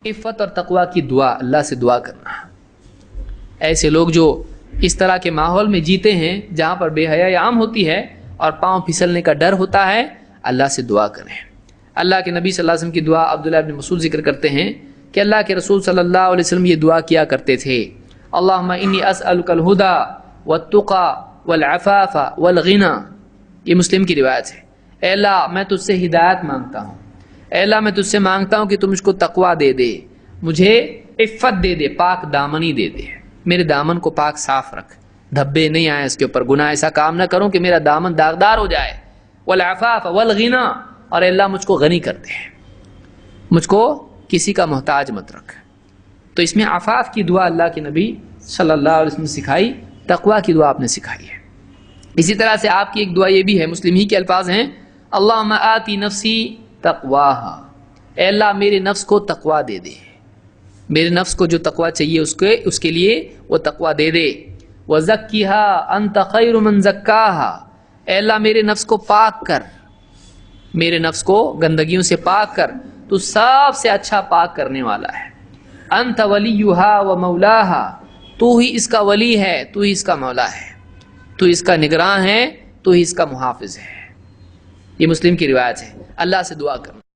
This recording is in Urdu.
عفت اور تقوی کی دعا، اللہ سے دعا کرنا۔ ایسے لوگ جو اس طرح کے ماحول میں جیتے ہیں جہاں پر بے حیائی عام ہوتی ہے اور پاؤں پھسلنے کا ڈر ہوتا ہے، اللہ سے دعا کریں۔ اللہ کے نبی صلی اللہ علیہ وسلم کی دعا عبداللہ بن مسعود ذکر کرتے ہیں کہ اللہ کے رسول صلی اللہ علیہ وسلم یہ دعا کیا کرتے تھے، اللہم انی اسألک الہدی والتقی والعفاف والغنی۔ یہ مسلم کی روایت ہے۔ اے اللہ میں تجھ سے ہدایت مانگتا ہوں، اے اللہ میں تجھ سے مانگتا ہوں کہ تم مجھ کو تقوی دے دے، مجھے عفت دے دے، پاک دامنی دے دے، میرے دامن کو پاک صاف رکھ، دھبے نہیں آئے اس کے اوپر، گناہ ایسا کام نہ کروں کہ میرا دامن داغدار ہو جائے، والعفاف والغنی، اور اللہ مجھ کو غنی کر دے، مجھ کو کسی کا محتاج مت رکھ۔ تو اس میں عفاف کی دعا اللہ کے نبی صلی اللہ علیہ وسلم نے سکھائی، تقوی کی دعا آپ نے سکھائی ہے۔ اسی طرح سے آپ کی ایک دعا یہ بھی ہے، مسلم ہی کے الفاظ ہیں، اللہم آتی نفسی تقواہا، اے اللہ میرے نفس کو تقوی دے دے، میرے نفس کو جو تقوی چاہیے اس کے لیے وہ تقوی دے دے۔ وزکیہا انت خیر من زکاہا، اے اللہ میرے نفس کو پاک کر، میرے نفس کو گندگیوں سے پاک کر، تو سب سے اچھا پاک کرنے والا ہے۔ انت ولیہا و مولاہا، تو ہی اس کا ولی ہے، تو ہی اس کا مولا ہے، تو اس کا نگراں ہے، تو ہی اس کا محافظ ہے۔ یہ مسلم کی روایت ہے۔ اللہ سے دعا کرنا۔